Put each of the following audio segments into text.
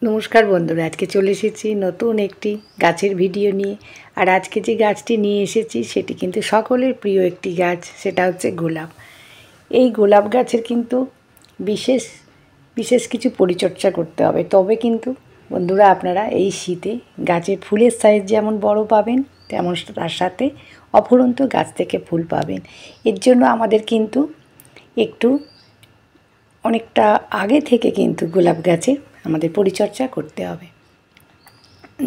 নমস্কার বন্ধুরা, আজকে চলে এসেছি নতুন একটি গাছের ভিডিও নিয়ে। আর আজকে যে গাছটি নিয়ে এসেছি সেটি কিন্তু সকলের প্রিয় একটি গাছ, সেটা হচ্ছে গোলাপ। এই গোলাপ গাছের কিন্তু বিশেষ বিশেষ কিছু পরিচর্যা করতে হবে, তবে কিন্তু বন্ধুরা আপনারা এই শীতে গাছের ফুলের সাইজ যেমন বড় পাবেন, তেমন তার সাথে অফুরন্ত গাছ থেকে ফুল পাবেন। এর জন্য আমাদের কিন্তু একটু অনেকটা আগে থেকে কিন্তু গোলাপ গাছে আমাদের পরিচর্যা করতে হবে।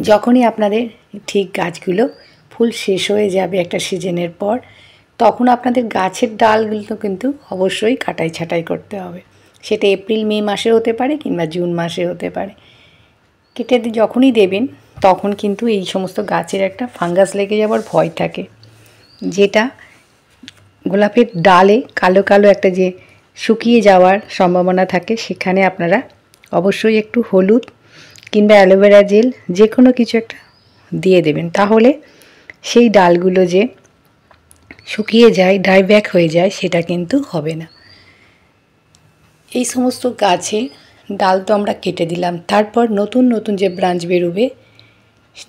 যখনই আপনাদের ঠিক গাছগুলো ফুল শেষ হয়ে যাবে একটা সিজনের পর, তখন আপনাদের গাছের ডালগুলো কিন্তু অবশ্যই কাটাই ছাঁটাই করতে হবে। সেটা এপ্রিল মে মাসে হতে পারে কিংবা জুন মাসে হতে পারে। কেটে যখনই দেবেন তখন কিন্তু এই সমস্ত গাছের একটা ফাঙ্গাস লেগে যাওয়ার ভয় থাকে, যেটা গোলাপের ডালে কালো কালো একটা যে শুকিয়ে যাওয়ার সম্ভাবনা থাকে। সেখানে আপনারা অবশ্যই একটু হলুদ কিংবা অ্যালোভেরা জেল যে কোনো কিছু একটা দিয়ে দেবেন, তাহলে সেই ডালগুলো যে শুকিয়ে যায়, ড্রাইব্যাক হয়ে যায়, সেটা কিন্তু হবে না। এই সমস্ত গাছে ডাল তো আমরা কেটে দিলাম, তারপর নতুন নতুন যে ব্রাঞ্চ বেরোবে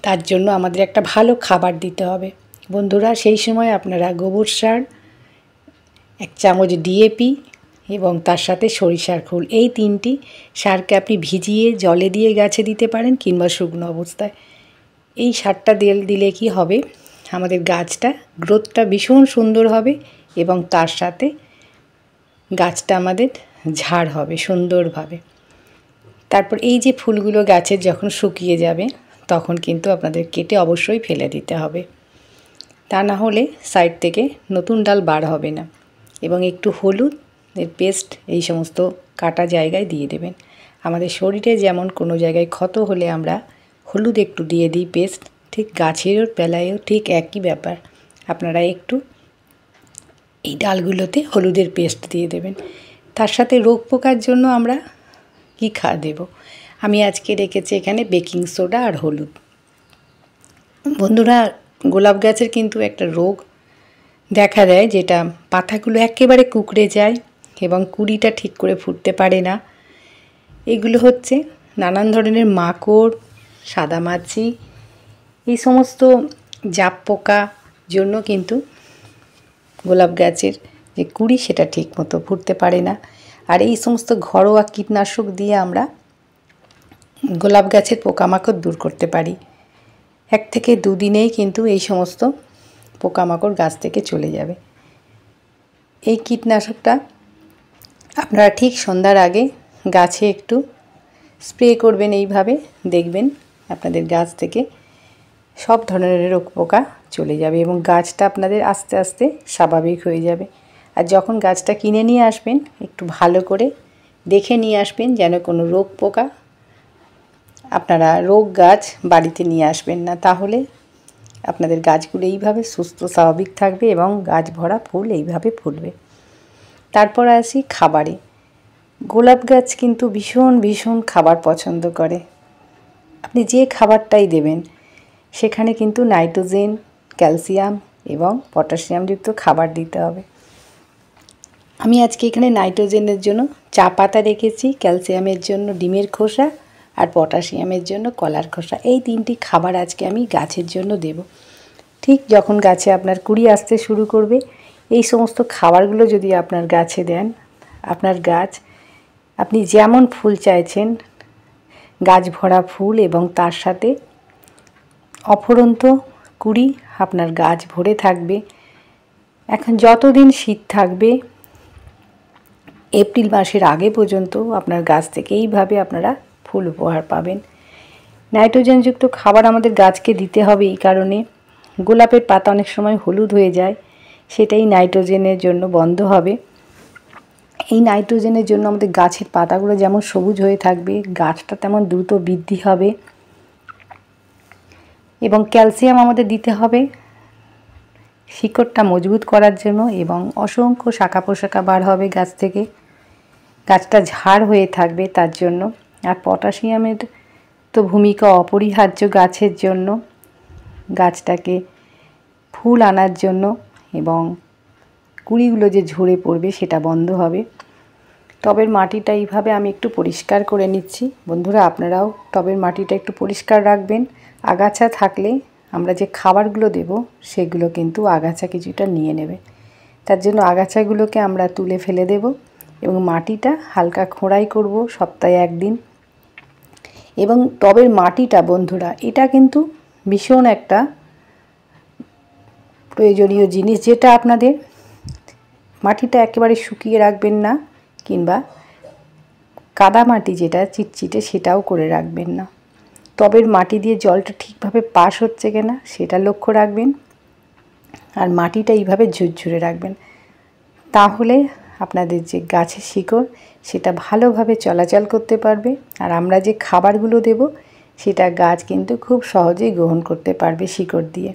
তার জন্য আমাদের একটা ভালো খাবার দিতে হবে। বন্ধুরা, সেই সময় আপনারা গোবর সার, 1 চামচ ডিএপি এবং তার সাথে সরিষার খোল, এই 3টি সারকে আপনি ভিজিয়ে জলে দিয়ে গাছে দিতে পারেন কিংবা শুকনো অবস্থায়। এই সারটা দিলে কি হবে, আমাদের গাছটা গ্রোথটা ভীষণ সুন্দর হবে এবং তার সাথে গাছটা আমাদের ঝাড় হবে সুন্দরভাবে। তারপর এই যে ফুলগুলো গাছের যখন শুকিয়ে যাবে তখন কিন্তু আপনাদের কেটে অবশ্যই ফেলে দিতে হবে, তা না হলে সাইড থেকে নতুন ডাল বার হবে না। এবং একটু হলুদ এর পেস্ট এই সমস্ত কাটা জায়গায় দিয়ে দেবেন। আমাদের শরীরে যেমন কোনো জায়গায় ক্ষত হলে আমরা হলুদ একটু দিয়ে দিই পেস্ট, ঠিক গাছের বেলায়ও ঠিক একই ব্যাপার। আপনারা একটু এই ডালগুলোতে হলুদের পেস্ট দিয়ে দেবেন। তার সাথে রোগ পোকার জন্য আমরা কী দেব, আমি আজকে রেখেছি এখানে বেকিং সোডা আর হলুদ। বন্ধুরা, গোলাপ গাছের কিন্তু একটা রোগ দেখা দেয়, যেটা পাতাগুলো একেবারে কুঁকড়ে যায় এবং কুঁড়িটা ঠিক করে ফুটতে পারে না। এগুলো হচ্ছে নানান ধরনের মাকড়, সাদামাছি, এই সমস্ত জাপ পোকা জন্য কিন্তু গোলাপ গাছের যে কুঁড়ি সেটা ঠিক মতো ফুটতে পারে না। আর এই সমস্ত ঘরোয়া কীটনাশক দিয়ে আমরা গোলাপ গাছের পোকামাকড় দূর করতে পারি। 1 থেকে 2 দিনেই কিন্তু এই সমস্ত পোকামাকড় গাছ থেকে চলে যাবে। এই কীটনাশকটা আপনারা ঠিক সন্ধ্যার আগে গাছে একটু স্প্রে করবেন, এইভাবে দেখবেন আপনাদের গাছ থেকে সব ধরনের রোগ পোকা চলে যাবে এবং গাছটা আপনাদের আস্তে আস্তে স্বাভাবিক হয়ে যাবে। আর যখন গাছটা কিনে নিয়ে আসবেন একটু ভালো করে দেখে নিয়ে আসবেন, যেন কোনো রোগ পোকা, আপনারা রোগ গাছ বাড়িতে নিয়ে আসবেন না, তাহলে আপনাদের গাছগুলো এইভাবে সুস্থ স্বাভাবিক থাকবে এবং গাছ ভরা ফুল এইভাবে ফুটবে। তারপর আসি খাবারে। গোলাপ গাছ কিন্তু ভীষণ ভীষণ খাবার পছন্দ করে। আপনি যে খাবারটাই দেবেন সেখানে কিন্তু নাইট্রোজেন, ক্যালসিয়াম এবং পটাশিয়ামযুক্ত খাবার দিতে হবে। আমি আজকে এখানে নাইট্রোজেনের জন্য চা পাতা রেখেছি, ক্যালসিয়ামের জন্য ডিমের খোসা আর পটাশিয়ামের জন্য কলার খোসা। এই 3টি খাবার আজকে আমি গাছের জন্য দেব। ঠিক যখন গাছে আপনার কুঁড়ি আসতে শুরু করবে, এই সমস্ত খাবারগুলো যদি আপনার গাছে দেন, আপনার গাছ আপনি যেমন ফুল চাইছেন, গাছ ভরা ফুল এবং তার সাথে অফুরন্ত কুঁড়ি আপনার গাছ ভরে থাকবে। এখন যতদিন শীত থাকবে, এপ্রিল মাসের আগে পর্যন্ত আপনার গাছ থেকে এইভাবে আপনারা ফুল উপহার পাবেন। নাইট্রোজেনযুক্ত খাবার আমাদের গাছকে দিতে হবে এই কারণে, গোলাপের পাতা অনেক সময় হলুদ হয়ে যায়, সেটাই নাইট্রোজেনের জন্য বন্ধ হবে। এই নাইট্রোজেনের জন্য আমাদের গাছের পাতাগুলো যেমন সবুজ হয়ে থাকবে, গাছটা তেমন দ্রুত বৃদ্ধি হবে। এবং ক্যালসিয়াম আমাদের দিতে হবে শিকড়টা মজবুত করার জন্য, এবং অসংখ্য শাখা প্রশাখা বার হবে গাছ থেকে, গাছটা ঝাড় হয়ে থাকবে তার জন্য। আর পটাশিয়ামের তো ভূমিকা অপরিহার্য গাছের জন্য, গাছটাকে ফুল আনার জন্য এবং কুঁড়িগুলো যে ঝরে পড়বে সেটা বন্ধ হবে। টবের মাটিটা এইভাবে আমি একটু পরিষ্কার করে নিচ্ছি। বন্ধুরা, আপনারাও টবের মাটিটা একটু পরিষ্কার রাখবেন। আগাছা থাকলে আমরা যে খাবারগুলো দেব সেগুলো কিন্তু আগাছা কিছুটা নিয়ে নেবে। তার জন্য আগাছাগুলোকে আমরা তুলে ফেলে দেব এবং মাটিটা হালকা খোঁড়াই করব সপ্তাহে একদিন। এবং টবের মাটিটা বন্ধুরা, এটা কিন্তু ভীষণ একটা প্রয়োজনীয় জিনিস, যেটা আপনাদের মাটিটা একেবারে শুকিয়ে রাখবেন না, কিংবা কাদা মাটি যেটা চিটচিটে সেটাও করে রাখবেন না। টবের মাটি দিয়ে জলটা ঠিকভাবে পাস হচ্ছে কিনা সেটা লক্ষ্য রাখবেন, আর মাটিটা এইভাবে ঝুরঝুরে রাখবেন। তাহলে আপনাদের যে গাছের শিকড় সেটা ভালোভাবে চলাচল করতে পারবে, আর আমরা যে খাবারগুলো দেব সেটা গাছ কিন্তু খুব সহজেই গ্রহণ করতে পারবে শিকড় দিয়ে।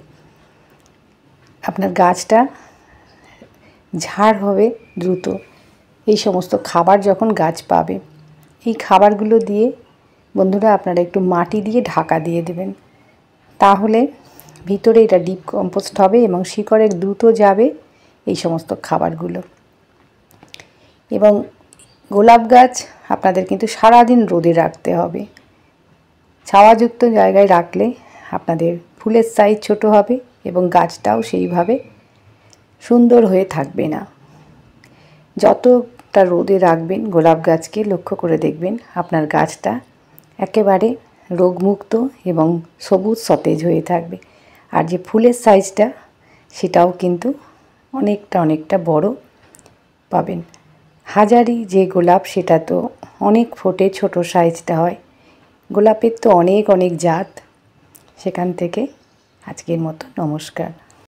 আপনার গাছটা ঝাড় হবে দ্রুত এই সমস্ত খাবার যখন গাছ পাবে। এই খাবারগুলো দিয়ে বন্ধুরা আপনারা একটু মাটি দিয়ে ঢাকা দিয়ে দেবেন, তাহলে ভিতরে এটা ডিপ কম্পোস্ট হবে এবং শিকড়ে দ্রুত যাবে এই সমস্ত খাবারগুলো। এবং গোলাপ গাছ আপনাদের কিন্তু সারাদিন রোদে রাখতে হবে। ছাওয়াযুক্ত জায়গায় রাখলে আপনাদের ফুলের সাইজ ছোট হবে এবং গাছটাও সেইভাবে সুন্দর হয়ে থাকবে না। যতটা রোদে রাখবেন গোলাপ গাছকে, লক্ষ্য করে দেখবেন আপনার গাছটা একেবারে রোগমুক্ত এবং সবুজ সতেজ হয়ে থাকবে। আর যে ফুলের সাইজটা সেটাও কিন্তু অনেকটা বড় পাবেন। হাজারি যে গোলাপ সেটা তো অনেক ফোটে, ছোট সাইজটা হয়। গোলাপের তো অনেক জাত। সেখান থেকে আজকের মতো নমস্কার।